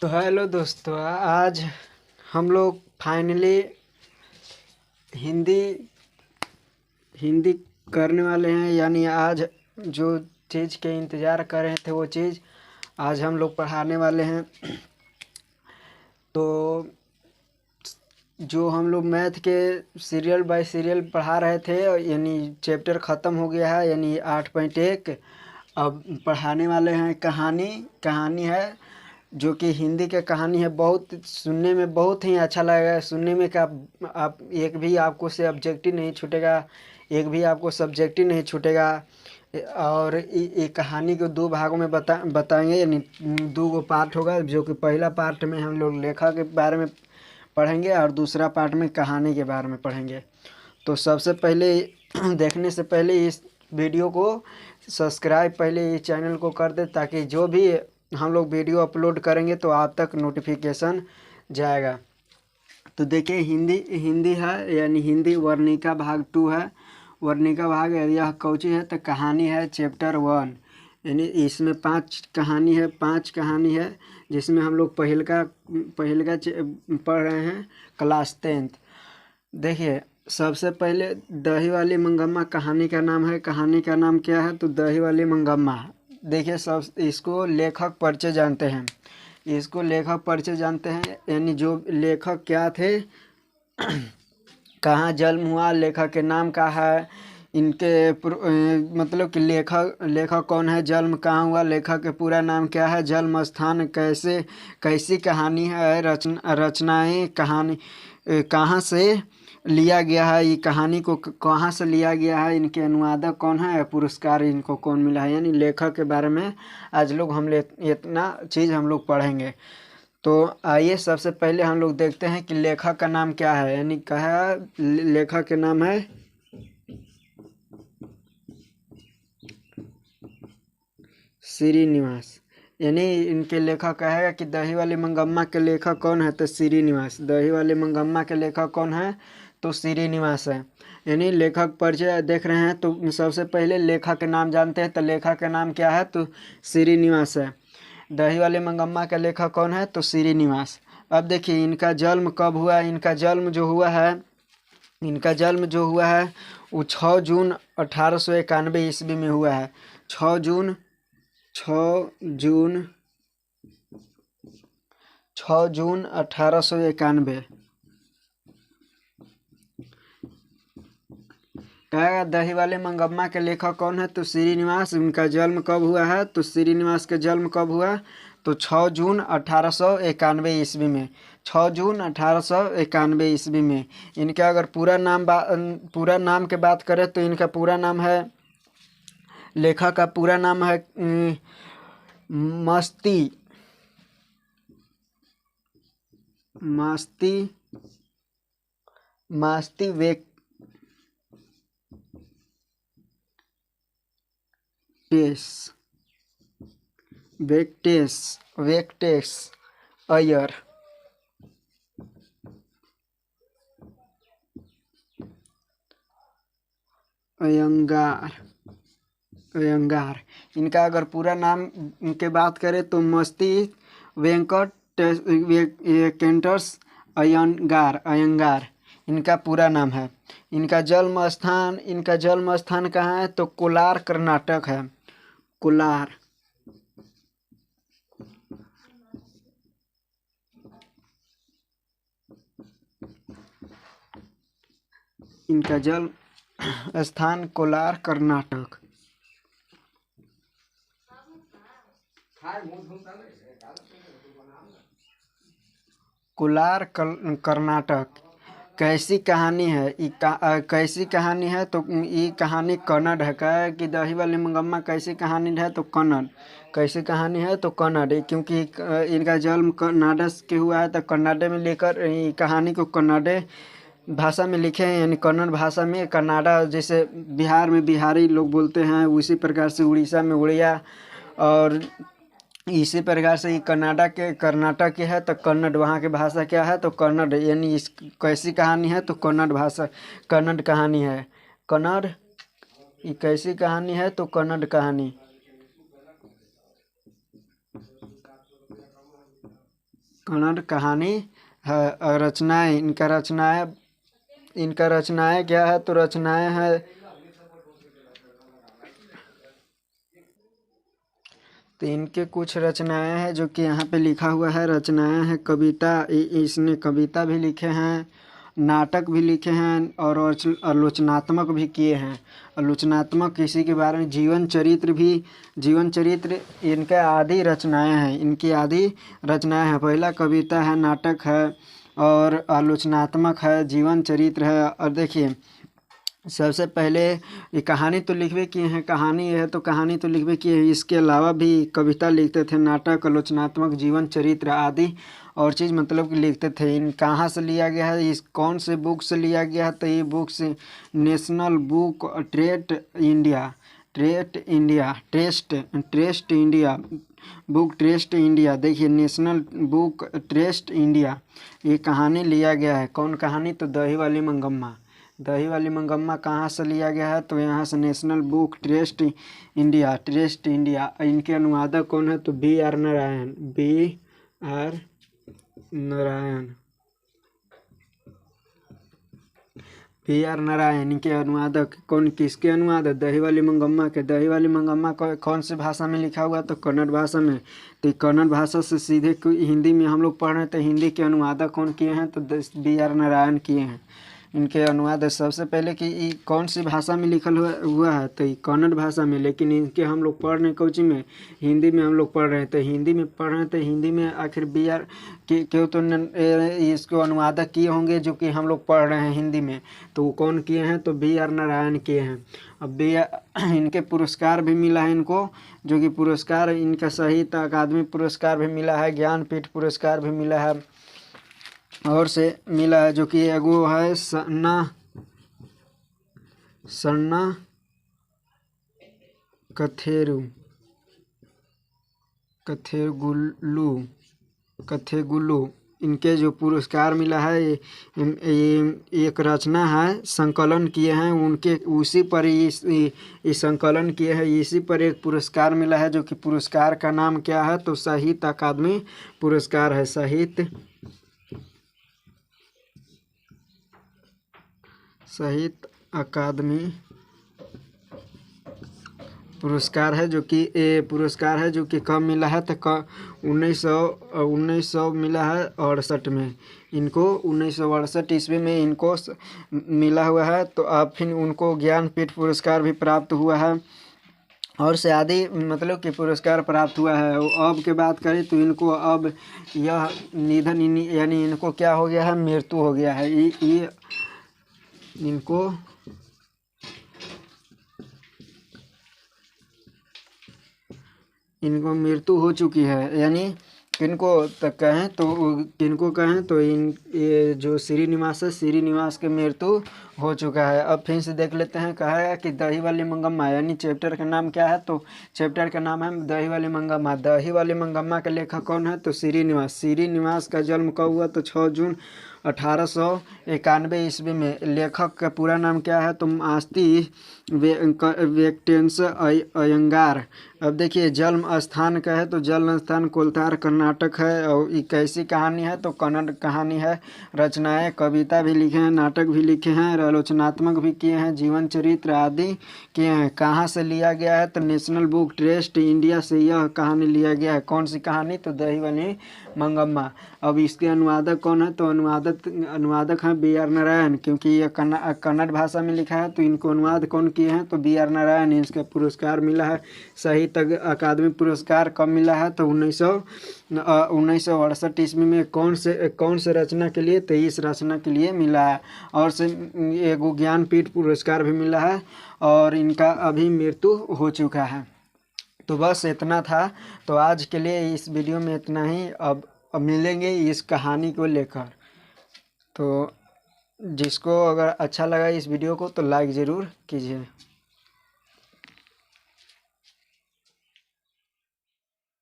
तो हेलो दोस्तों, आज हम लोग फाइनली हिंदी हिंदी करने वाले हैं। यानी आज जो चीज़ के इंतज़ार कर रहे थे वो चीज़ आज हम लोग पढ़ाने वाले हैं। तो जो हम लोग मैथ के सीरियल बाय सीरियल पढ़ा रहे थे, यानी चैप्टर ख़त्म हो गया है, यानी 8.1। अब पढ़ाने वाले हैं कहानी है जो कि हिंदी की कहानी है। बहुत सुनने में बहुत ही अच्छा लगेगा। सुनने में क्या, आप एक भी आपको से ऑब्जेक्टिव नहीं छूटेगा, एक भी आपको सब्जेक्टिव नहीं छूटेगा। और ये कहानी को दो भागों में बताएंगे, यानी दो गो पार्ट होगा। जो कि पहला पार्ट में हम लोग लेखक के बारे में पढ़ेंगे और दूसरा पार्ट में कहानी के बारे में पढ़ेंगे। तो सबसे पहले देखने से पहले इस वीडियो को सब्सक्राइब पहले इस चैनल को कर दे, ताकि जो भी हम लोग वीडियो अपलोड करेंगे तो आप तक नोटिफिकेशन जाएगा। तो देखिए, हिंदी हिंदी है, यानी हिंदी वर्णिका भाग 2 है। वर्णिका भाग यह कौची है तो कहानी है चैप्टर 1। यानी इसमें 5 कहानी है, जिसमें हम लोग पहल का पढ़ रहे हैं, क्लास 10th। देखिए, सबसे पहले दही वाली मंगम्मा कहानी का नाम है। कहानी का नाम क्या है तो दही वाली मंगम्मा। देखिए, सब इसको लेखक परिचय जानते हैं। यानी जो लेखक क्या थे, कहाँ जन्म हुआ, लेखक के नाम का है, मतलब कि लेखक कौन है, जन्म कहाँ हुआ, लेखक के पूरा नाम क्या है, जन्म स्थान, कैसी कहानी है, रचनाएं, कहानी कहाँ से लिया गया है, ये कहानी को कहाँ से लिया गया है, इनके अनुवादक कौन है, पुरस्कार इनको कौन मिला है। यानी लेखक के बारे में आज लोग इतना चीज़ हम लोग पढ़ेंगे। तो आइए, सबसे पहले हम लोग देखते हैं कि लेखक का नाम क्या है। यानी कहा लेखक के नाम है श्रीनिवास। यानी इनके लेखक कहेगा कि दही वाली मंगम्मा के लेखक कौन है तो श्रीनिवास। दही वाली मंगम्मा के लेखक कौन है तो श्रीनिवास है। यानी लेखक परिचय देख रहे हैं, तो सबसे पहले लेखक के नाम जानते हैं। तो लेखक का नाम क्या है तो श्रीनिवास है। दही वाली मंगम्मा का लेखक कौन है तो श्रीनिवास। अब देखिए, इनका जन्म कब हुआ। इनका जन्म जो हुआ है वो 6 जून 1891 ईस्वी में हुआ है। 6 जून 1891। कहेगा दही वाले मंगम्मा के लेखक कौन है तो श्रीनिवास। उनका जन्म कब हुआ है तो श्रीनिवास का जन्म कब हुआ तो 6 जून 1891 ईस्वी में। 6 जून 1891 ईस्वी में। इनका अगर पूरा नाम के बात करें तो इनका पूरा नाम है, लेखक का पूरा नाम है मास्ती वेंकटेश अय्यर। अयंगार। इनका अगर पूरा नाम के बात करें तो मस्ती वेंकटेश अयंगार इनका पूरा नाम है। इनका जन्म स्थान कहाँ है तो कोलार कर्नाटक है। कोलार। इनका जन्म स्थान कोलार कर्नाटक। कोलार कर्नाटक। कैसी कहानी है कैसी कहानी है तो ये कहानी कन्नड़ है। क्या है कि दही वाली मंगम्मा कैसी कहानी है तो कन्नड़। कैसी कहानी है तो कन्नड़, क्योंकि इनका जन्म कन्नाडा के हुआ है, तो कन्नाडा में लेकर कहानी को कन्नाडा भाषा में लिखे हैं। यानी कन्नड़ भाषा में, कन्नाडा जैसे बिहार में बिहारी लोग बोलते हैं, उसी प्रकार से उड़ीसा में उड़िया, और इसी प्रकार से ये कर्नाटक के है तो कन्नड़ वहाँ की भाषा क्या है तो कन्नड़। यानी इस कैसी कहानी है तो कन्नड़ कहानी है। कन्नड़ ये कैसी कहानी है तो कन्नड़ कहानी। कन्नड़ कहानी है। रचनाएं, इनका रचनाएं क्या है, तो रचनाएं है तो इनके कुछ रचनाएं हैं जो कि यहाँ पे लिखा हुआ है। रचनाएं हैं कविता, इसने कविता भी लिखे हैं, नाटक भी लिखे हैं और आलोचनात्मक भी किए हैं। आलोचनात्मक किसी के बारे में जीवन चरित्र इनके आदि रचनाएं हैं, इनकी आदि रचनाएं हैं। पहला कविता है, नाटक है और आलोचनात्मक है, जीवन चरित्र है। और देखिए सबसे पहले ये कहानी तो लिखबे किए हैं, कहानी तो लिखबे किए हैं। इसके अलावा भी कविता लिखते थे, नाटक, आलोचनात्मक, जीवन चरित्र आदि और चीज़ मतलब कि लिखते थे। इन कहाँ से लिया गया है, इस कौन से बुक से लिया गया है, तो ये बुक से नेशनल बुक ट्रस्ट इंडिया, देखिए नेशनल बुक ट्रस्ट इंडिया, ये कहानी लिया गया है। कौन कहानी, तो दही वाली मंगम्मा कहाँ से लिया गया है, तो यहाँ से नेशनल बुक ट्रस्ट इंडिया। इनके अनुवादक कौन है, तो बी आर नारायण इनके अनुवादक। किसके अनुवादक, दही वाली मंगम्मा के। दही वाली मंगम्मा कौन सी भाषा में लिखा हुआ, तो कन्नड़ भाषा में। तो कन्नड़ भाषा से सीधे हिंदी में हम लोग पढ़ रहे थे, हिंदी के अनुवादक कौन किए हैं, तो बी आर नारायण किए हैं इनके अनुवाद। सबसे पहले कि ये कौन सी भाषा में लिखल हुआ है, तो ये कन्नड़ भाषा में, लेकिन इनके हम लोग पढ़ रहे कोची में, हिंदी में हम लोग पढ़ रहे थे। हिंदी में आखिर बी आर क्यों तो इसको अनुवादक किए होंगे जो कि हम लोग पढ़ रहे हैं हिंदी में, तो वो कौन किए हैं, तो बी आर नारायण किए हैं। अब इनके पुरस्कार भी मिला है इनको, जो कि पुरस्कार इनका साहित्य अकादमी पुरस्कार भी मिला है, ज्ञानपीठ पुरस्कार भी मिला है और से मिला है, जो कि एगो है सन्ना कथेगुल्लू इनके जो पुरस्कार मिला है। ये एक रचना है, संकलन किए हैं उनके, उसी पर ये संकलन किए हैं, इसी पर एक पुरस्कार मिला है, जो कि पुरस्कार का नाम क्या है, तो साहित्य अकादमी पुरस्कार है। साहित्य अकादमी पुरस्कार है, जो कि कब मिला है, तो 1900 मिला है 68 में। इनको 1968 ईस्वी में इनको मिला हुआ है। तो अब फिर उनको ज्ञानपीठ पुरस्कार भी प्राप्त हुआ है और से आदि मतलब कि पुरस्कार प्राप्त हुआ है। अब के बात करें तो इनको अब यह निधन यानी इनको क्या हो गया है, मृत्यु हो गया है। ये इनको मृत्यु हो चुकी है। यानी किनको कहें तो ये जो श्रीनिवास है, श्रीनिवास के मृत्यु हो चुका है। अब फिर से देख लेते हैं, कहा है कि दही वाली मंगम्मा, यानी चैप्टर का नाम क्या है, तो चैप्टर का नाम है दही वाली मंगम्मा। दही वाली मंगम्मा के लेखक कौन है, तो श्रीनिवास का जन्म कब हुआ, तो 6 जून 1891 ईस्वी में। लेखक का पूरा नाम क्या है, तो आस्ती वेंकटेश अयंगार। अब देखिए जन्म स्थान का है, तो जन्म स्थान कोलतार कर्नाटक है। और ये कैसी कहानी है, तो कन्नड़ कहानी है। रचनाएं कविता भी लिखे हैं, नाटक भी लिखे हैं, आलोचनात्मक भी किए हैं, जीवन चरित्र आदि किए हैं। कहाँ से लिया गया है, तो नेशनल बुक ट्रस्ट इंडिया से यह कहानी लिया गया है। कौन सी कहानी, तो दही वाली मंगम्मा। अब इसके अनुवादक कौन है, तो अनुवादक हैं बी आर नारायण, क्योंकि यह कन्नड़ भाषा में लिखा है, तो इनको अनुवाद कौन किए हैं, तो बी आर नारायण। इसका पुरस्कार मिला है, साहित्य अकादमी पुरस्कार कब मिला है, तो 1968 ईस्वी में। कौन से रचना के लिए, 23 रचना के लिए मिला है। और से एगो ज्ञानपीठ पुरस्कार भी मिला है और इनका अभी मृत्यु हो चुका है। तो बस इतना था। तो आज के लिए इस वीडियो में इतना ही। अब मिलेंगे इस कहानी को लेकर। तो जिसको अगर अच्छा लगा इस वीडियो को, तो लाइक ज़रूर कीजिए।